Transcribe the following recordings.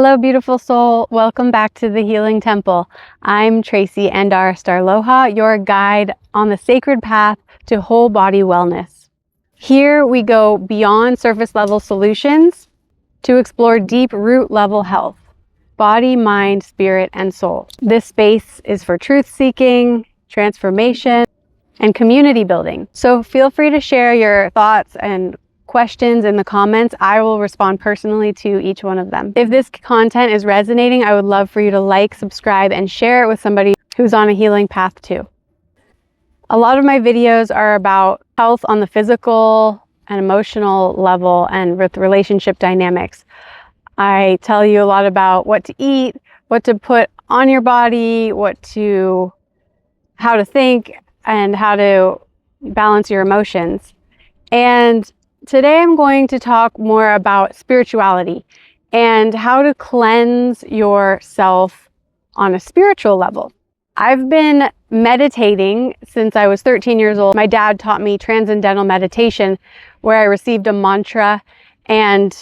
Hello, beautiful soul. Welcome back to the Healing Temple. I'm Tracy Andar Starloha, your guide on the sacred path to whole body wellness. Here we go beyond surface level solutions to explore deep root level health, body, mind, spirit, and soul. This space is for truth seeking, transformation, and community building. So feel free to share your thoughts and questions in the comments. I will respond personally to each one of them. If this content is resonating, I would love for you to like, subscribe, and share it with somebody who's on a healing path too. A lot of my videos are about health on the physical and emotional level and with relationship dynamics. I tell you a lot about what to eat, what to put on your body, how to think, and how to balance your emotions. And today I'm going to talk more about spirituality and how to cleanse yourself on a spiritual level. I've been meditating since I was 13 years old. My dad taught me transcendental meditation, where I received a mantra and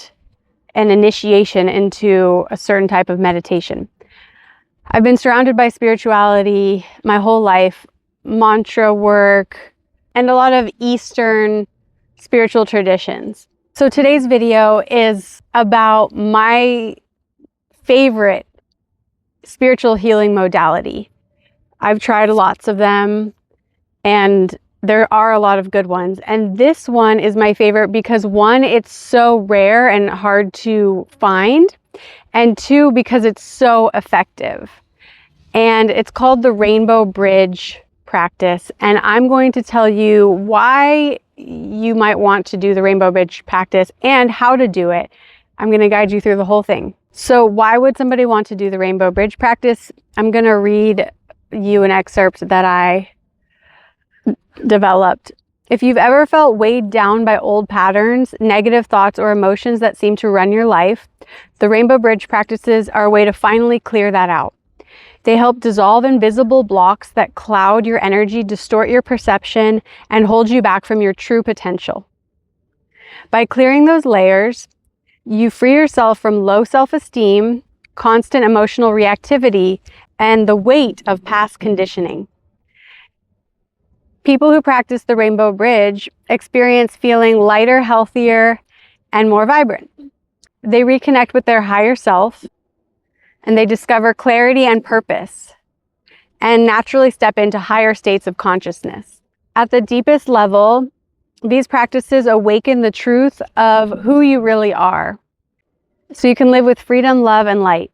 an initiation into a certain type of meditation. I've been surrounded by spirituality my whole life, mantra work, and a lot of Eastern spiritual traditions. So today's video is about my favorite spiritual healing modality. I've tried lots of them, and there are a lot of good ones. And this one is my favorite because one, it's so rare and hard to find, and two, because it's so effective. And it's called the Rainbow Bridge practice. And I'm going to tell you why you might want to do the Rainbow Bridge practice and how to do it. I'm going to guide you through the whole thing. So why would somebody want to do the Rainbow Bridge practice? I'm going to read you an excerpt that I developed. If you've ever felt weighed down by old patterns, negative thoughts, or emotions that seem to run your life, the Rainbow Bridge practices are a way to finally clear that out. They help dissolve invisible blocks that cloud your energy, distort your perception, and hold you back from your true potential. By clearing those layers, you free yourself from low self-esteem, constant emotional reactivity, and the weight of past conditioning. People who practice the Rainbow Bridge experience feeling lighter, healthier, and more vibrant. They reconnect with their higher self, and they discover clarity and purpose, and naturally step into higher states of consciousness. At the deepest level, these practices awaken the truth of who you really are, so you can live with freedom, love, and light,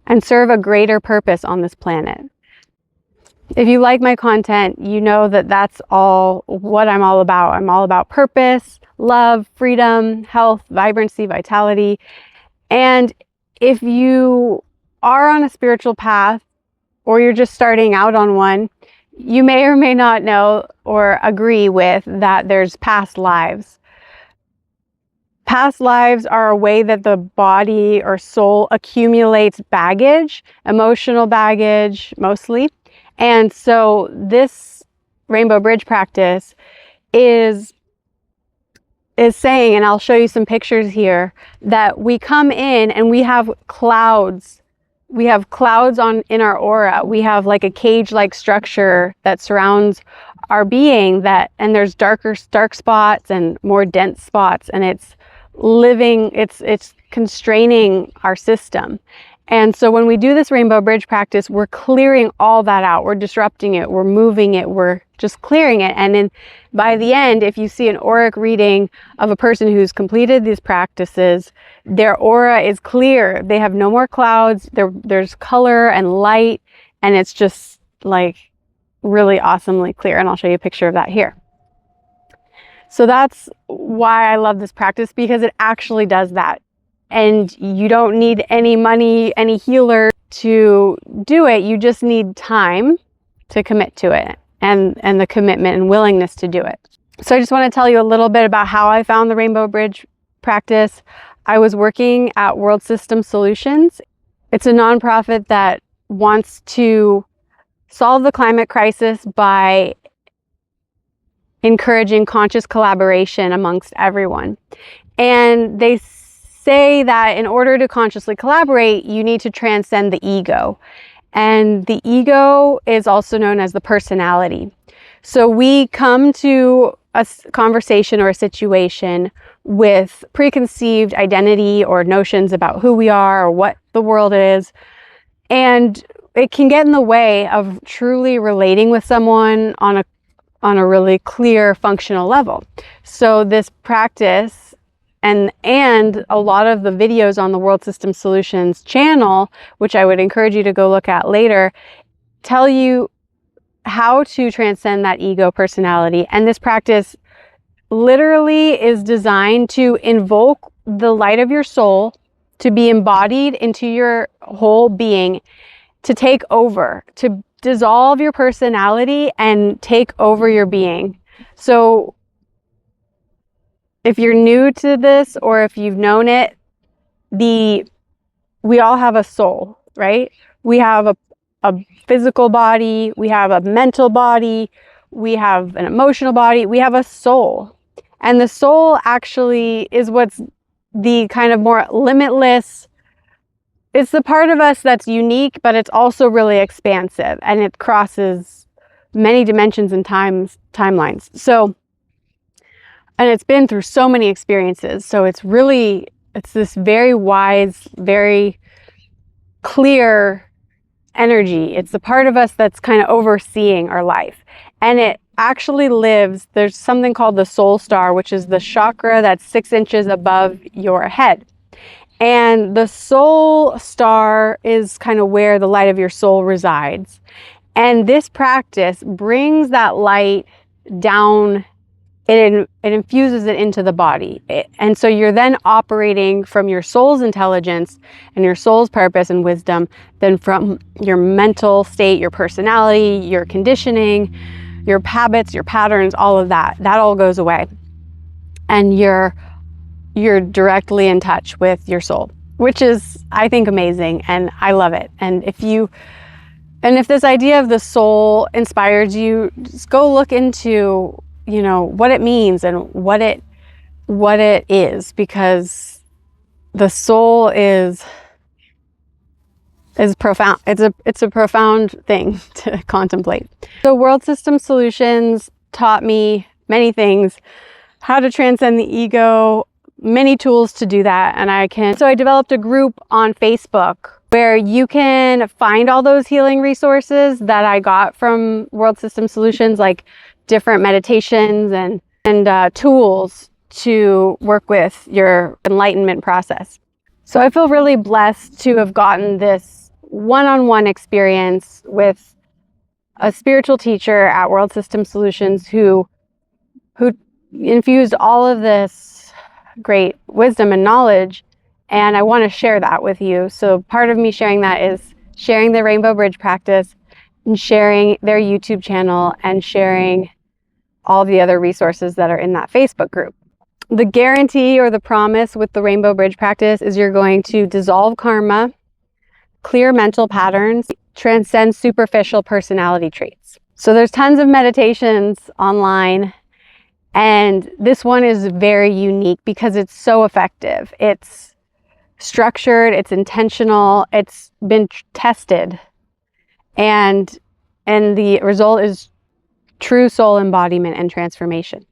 and serve a greater purpose on this planet. If you like my content, you know that that's all what I'm all about. I'm all about purpose, love, freedom, health, vibrancy, vitality. And if you are on a spiritual path, or you're just starting out on one, you may or may not know or agree with that there's past lives. Past lives are a way that the body or soul accumulates baggage, emotional baggage mostly. And so this Rainbow Bridge practice is saying, and I'll show you some pictures here, that we come in and we have clouds. We have clouds in our aura. We have like a cage-like structure that surrounds our being, and there's dark spots and more dense spots, and it's constraining our system. And so when we do this Rainbow Bridge practice, we're clearing all that out. We're disrupting it. We're moving it. We're just clearing it. And then by the end, if you see an auric reading of a person who's completed these practices, their aura is clear. They have no more clouds. There's color and light, and it's just like really awesomely clear. And I'll show you a picture of that here. So that's why I love this practice, because it actually does that. And you don't need any money, any healer to do it. You just need time to commit to it, and the commitment and willingness to do it. So I just want to tell you a little bit about how I found the Rainbow Bridge practice. I was working at World System Solutions. It's a nonprofit that wants to solve the climate crisis by encouraging conscious collaboration amongst everyone. And they say that in order to consciously collaborate, you need to transcend the ego. And the ego is also known as the personality. So we come to a conversation or a situation with preconceived identity or notions about who we are or what the world is. And it can get in the way of truly relating with someone on a really clear functional level. So this practice and a lot of the videos on the World System Solutions channel, which I would encourage you to go look at later, tell you how to transcend that ego personality. And this practice literally is designed to invoke the light of your soul to be embodied into your whole being, to take over, to dissolve your personality and take over your being. So if you're new to this or if you've known it, we all have a soul, right? We have a physical body, we have a mental body, we have an emotional body, we have a soul. And the soul actually is what's the kind of more limitless. It's the part of us that's unique, but it's also really expansive and it crosses many dimensions and timelines. So, and it's been through so many experiences. So it's this very wise, very clear energy. It's the part of us that's kind of overseeing our life. And it actually lives, there's something called the soul star, which is the chakra that's 6 inches above your head. And the soul star is kind of where the light of your soul resides. And this practice brings that light down. It infuses it into the body. And so you're then operating from your soul's intelligence and your soul's purpose and wisdom, then from your mental state, your personality, your conditioning, your habits, your patterns, all of that. That all goes away. And you're directly in touch with your soul, which is, I think, amazing. And I love it. And if this idea of the soul inspires you, just go look into what it means and what it is, because the soul is profound. It's a profound thing to contemplate. So World System Solutions taught me many things, how to transcend the ego, many tools to do that. And so I developed a group on Facebook where you can find all those healing resources that I got from World System Solutions, like different meditations and tools to work with your enlightenment process. So I feel really blessed to have gotten this one-on-one experience with a spiritual teacher at World System Solutions who infused all of this great wisdom and knowledge, and I want to share that with you. So part of me sharing that is sharing the Rainbow Bridge practice and sharing their YouTube channel and sharing all the other resources that are in that Facebook group. The guarantee or the promise with the Rainbow Bridge practice is you're going to dissolve karma, clear mental patterns, transcend superficial personality traits. So there's tons of meditations online, and this one is very unique because it's so effective. It's structured, it's intentional, it's been tested, and the result is true soul embodiment and transformation.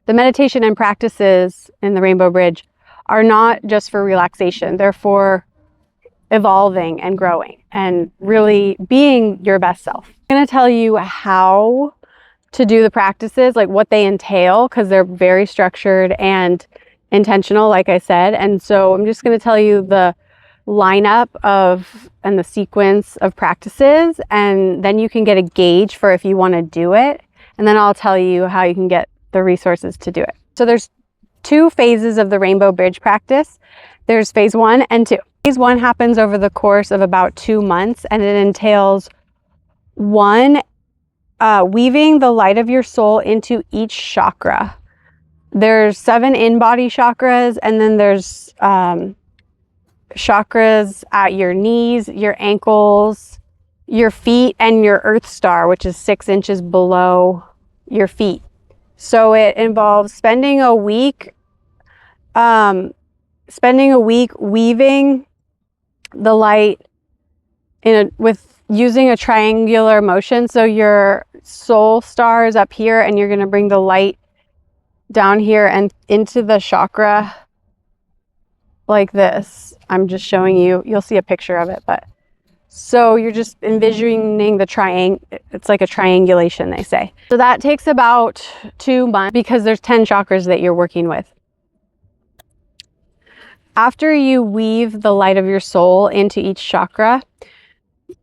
The meditation and practices in the Rainbow Bridge are not just for relaxation. They're for evolving and growing and really being your best self. I'm going to tell you how to do the practices, like what they entail, because they're very structured and intentional, like I said. And so I'm just going to tell you the lineup and the sequence of practices, and then you can get a gauge for if you want to do it. And then I'll tell you how you can get the resources to do it. So there's 2 phases of the Rainbow Bridge practice. There's phase 1 and 2. Phase 1 happens over the course of about 2 months, and it entails 1, weaving the light of your soul into each chakra. There's 7 in-body chakras, and then there's chakras at your knees, your ankles, your feet, and your earth star, which is 6 inches below your feet. So it involves spending a week spending a week weaving the light with using a triangular motion. So your soul star is up here, and you're going to bring the light down here and into the chakra like this. I'm just showing you, you'll see a picture of it, but so you're just envisioning the triangle. It's like a triangulation, they say. So that takes about 2 months because there's 10 chakras that you're working with. After you weave the light of your soul into each chakra,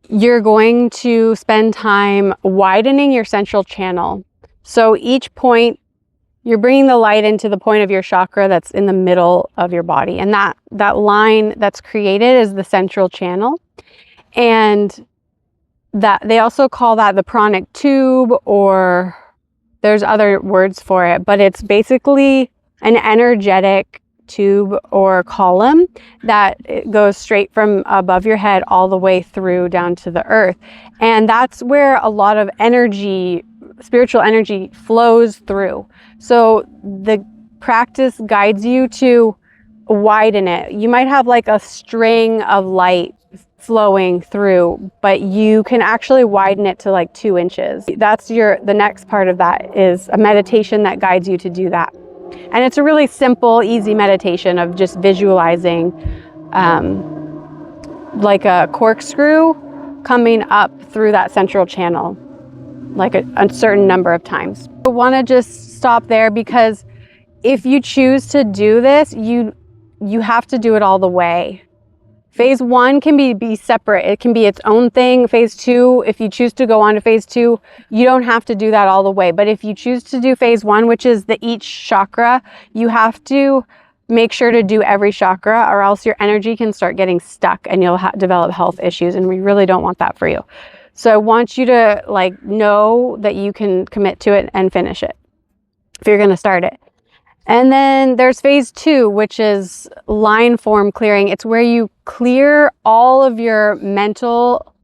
you're going to spend time widening your central channel. So each point, you're bringing the light into the point of your chakra that's in the middle of your body. And that line that's created is the central channel. And that they also call that the pranic tube, or there's other words for it, but it's basically an energetic tube or column that it goes straight from above your head all the way through down to the earth. And that's where a lot of energy, spiritual energy, flows through. So the practice guides you to widen it. You might have like a string of light flowing through, but you can actually widen it to like 2 inches. That's the next part of that is a meditation that guides you to do that. And it's a really simple, easy meditation of just visualizing like a corkscrew coming up through that central channel, like a certain number of times. I want to just stop there because if you choose to do this, you have to do it all the way. Phase 1 can be separate. It can be its own thing. Phase 2, if you choose to go on to phase 2, you don't have to do that all the way. But if you choose to do phase 1, which is each chakra, you have to make sure to do every chakra, or else your energy can start getting stuck and you'll develop health issues. And we really don't want that for you. So I want you to like know that you can commit to it and finish it if you're going to start it. And then there's phase 2, which is line form clearing. It's where you clear all of your mental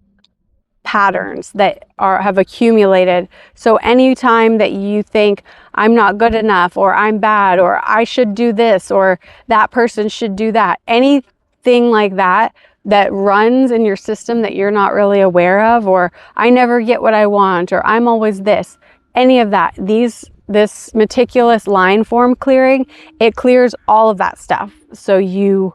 patterns that have accumulated. So anytime that you think I'm not good enough, or I'm bad, or I should do this, or that person should do that, anything like that runs in your system that you're not really aware of, or I never get what I want, or I'm always this, any of that, this meticulous line form clearing, it clears all of that stuff. So your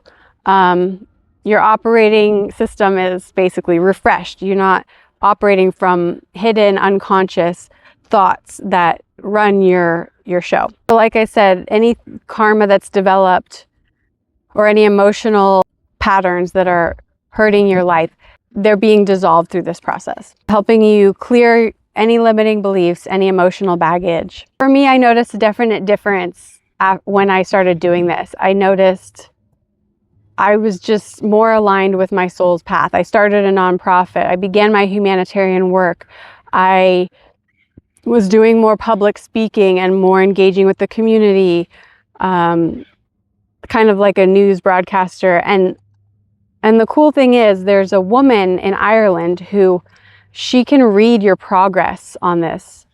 operating system is basically refreshed. You're not operating from hidden unconscious thoughts that run your show. So like I said, any karma that's developed or any emotional patterns that are hurting your life, they're being dissolved through this process, helping you clear any limiting beliefs, any emotional baggage. For me, I noticed a definite difference when I started doing this. I noticed I was just more aligned with my soul's path. I started a nonprofit. I began my humanitarian work. I was doing more public speaking and more engaging with the community, kind of like a news broadcaster. And the cool thing is there's a woman in Ireland who she can read your progress on this.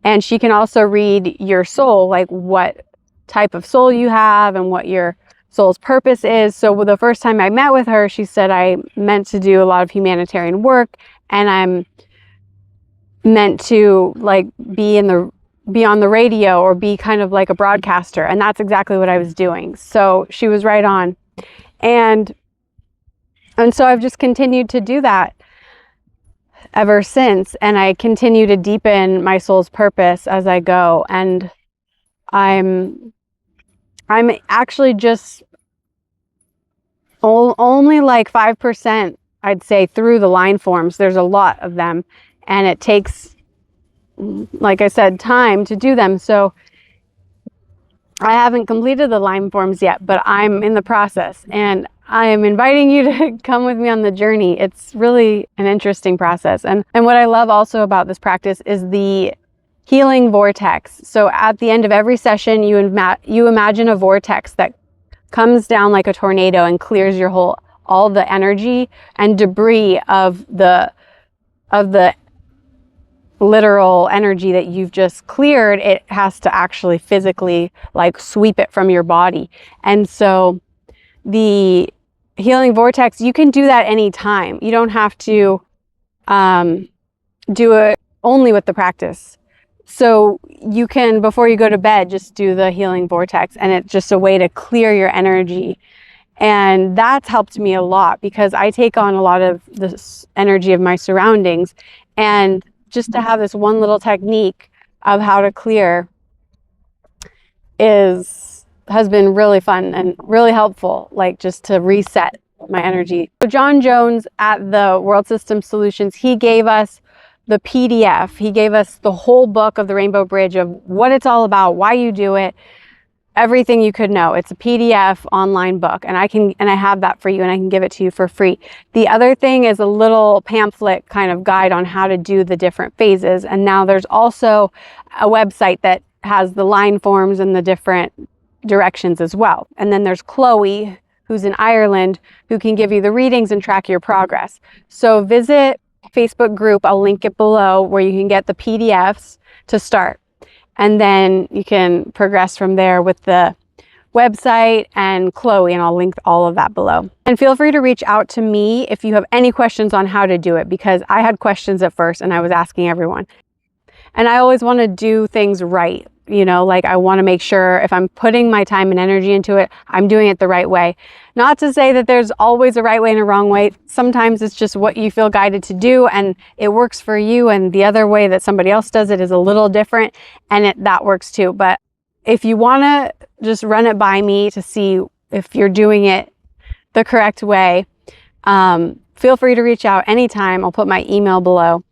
And she can also read your soul, like what type of soul you have and what your soul's purpose is. So the first time I met with her, she said, I meant to do a lot of humanitarian work, and I'm meant to like be on the radio or be kind of like a broadcaster. And that's exactly what I was doing. So she was right on. And so I've just continued to do that ever since, and I continue to deepen my soul's purpose as I go. And I'm actually just only like 5%, I'd say, through the line forms. There's a lot of them, and it takes, like I said, time to do them. So I haven't completed the line forms yet, but I'm in the process, and I am inviting you to come with me on the journey. It's really an interesting process. And what I love also about this practice is the Healing Vortex. So at the end of every session, you imagine a vortex that comes down like a tornado and clears all the energy and debris of the literal energy that you've just cleared. It has to actually physically like sweep it from your body. And so the Healing Vortex, you can do that anytime. You don't have to do it only with the practice. So you can, before you go to bed, just do the Healing Vortex, and it's just a way to clear your energy. And that's helped me a lot because I take on a lot of this energy of my surroundings. And just to have this one little technique of how to clear has been really fun and really helpful, like just to reset my energy. So John Jones at the World System Solutions, he gave us the PDF. He gave us the whole book of the Rainbow Bridge of what it's all about, why you do it, everything you could know. It's a PDF online book, and I have that for you, and I can give it to you for free. The other thing is a little pamphlet kind of guide on how to do the different phases. And now there's also a website that has the line forms and the different directions as well. And then there's Chloe, who's in Ireland, who can give you the readings and track your progress. So visit Facebook group, I'll link it below, where you can get the PDFs to start. And then you can progress from there with the website and Chloe, and I'll link all of that below. And feel free to reach out to me if you have any questions on how to do it, because I had questions at first and I was asking everyone. And I always want to do things right. You know, like I want to make sure if I'm putting my time and energy into it, I'm doing it the right way. Not to say that there's always a right way and a wrong way. Sometimes it's just what you feel guided to do and it works for you, and the other way that somebody else does it is a little different, and that works too. But if you want to just run it by me to see if you're doing it the correct way, feel free to reach out anytime. I'll put my email below.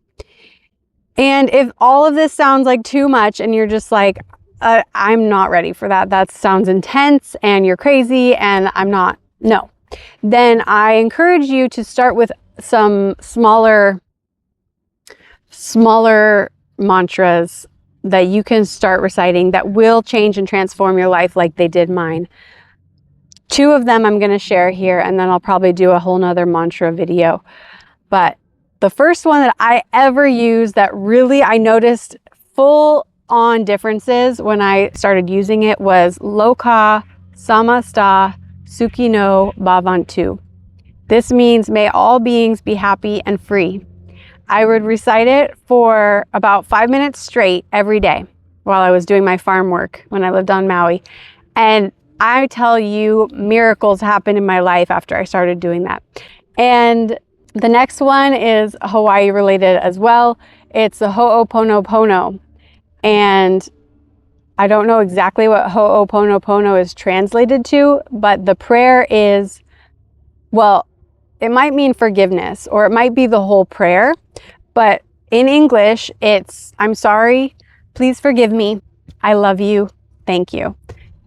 And if all of this sounds like too much and you're just like, I'm not ready for that, that sounds intense and you're crazy and I'm not, no, then I encourage you to start with some smaller mantras that you can start reciting that will change and transform your life like they did mine. 2 of them I'm going to share here, and then I'll probably do a whole nother mantra video. But the first one that I ever used that really I noticed full on differences when I started using it was Loka Samasta Sukhino Bhavantu. This means may all beings be happy and free. I would recite it for about 5 minutes straight every day while I was doing my farm work when I lived on Maui. And I tell you, miracles happened in my life after I started doing that. And the next one is Hawaii related as well. It's the Ho'oponopono. And I don't know exactly what Ho'oponopono is translated to, but the prayer is, well, it might mean forgiveness, or it might be the whole prayer. But in English, it's, I'm sorry, please forgive me, I love you, thank you.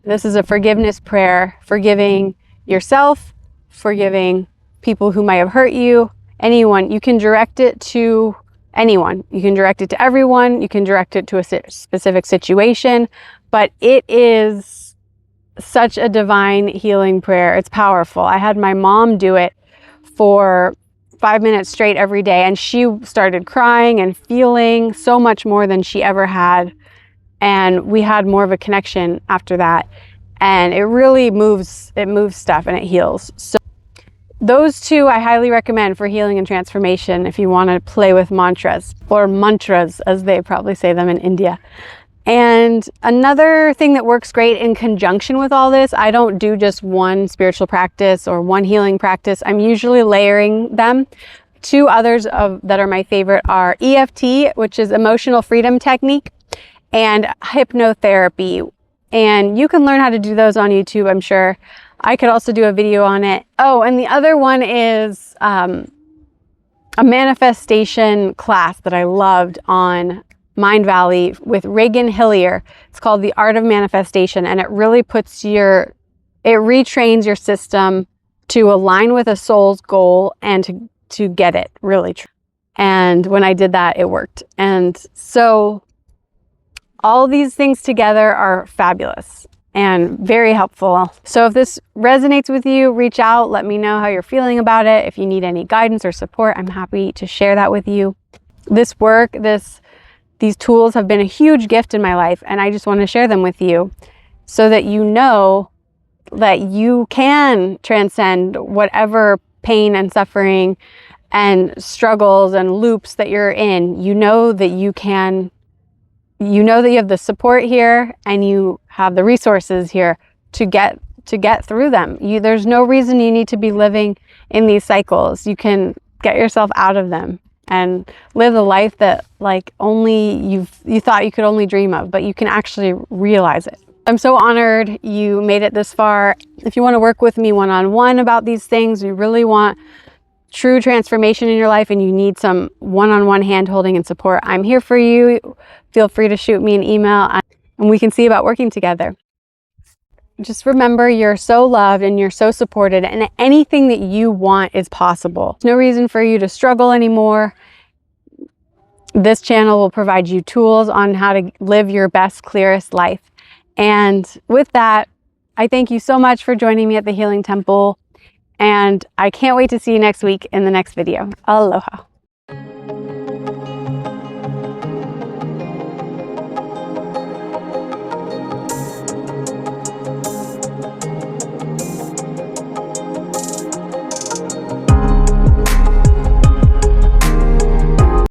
This is a forgiveness prayer, forgiving yourself, forgiving people who might have hurt you, anyone. You can direct it to anyone. You can direct it to everyone. You can direct it to a specific situation, but it is such a divine healing prayer. It's powerful. I had my mom do it for 5 minutes straight every day, and she started crying and feeling so much more than she ever had. And we had more of a connection after that. And it really moves stuff and it heals. So those 2 I highly recommend for healing and transformation if you want to play with mantras, or mantras as they probably say them in India. And another thing that works great in conjunction with all this, I don't do just one spiritual practice or one healing practice. I'm usually layering them. 2 others that are my favorite are EFT, which is emotional freedom technique, and hypnotherapy. And you can learn how to do those on YouTube, I'm sure. I could also do a video on it. Oh, and the other one is a manifestation class that I loved on Mind Valley with Reagan Hillier. It's called The Art of Manifestation, and it really it retrains your system to align with a soul's goal and to get it really true. And when I did that, it worked. And so all these things together are fabulous and very helpful. So if this resonates with you, reach out, let me know how you're feeling about it. If you need any guidance or support, I'm happy to share that with you. This work, these tools have been a huge gift in my life, and I just want to share them with you so that you know that you can transcend whatever pain and suffering and struggles and loops that you're in. You know that you can, you know that you have the support here and you have the resources here to get through them. There's no reason you need to be living in these cycles. You can get yourself out of them and live the life that like only you thought you could only dream of, but you can actually realize it. I'm so honored you made it this far. If you want to work with me one-on-one about these things, you really want true transformation in your life and you need some one-on-one hand-holding and support, I'm here for you. Feel free to shoot me an email and we can see about working together. Just remember, you're so loved and you're so supported, and anything that you want is possible. There's no reason for you to struggle anymore. This channel will provide you tools on how to live your best, clearest life. And with that, I thank you so much for joining me at the Healing Temple, and I can't wait to see you next week in the next video. Aloha.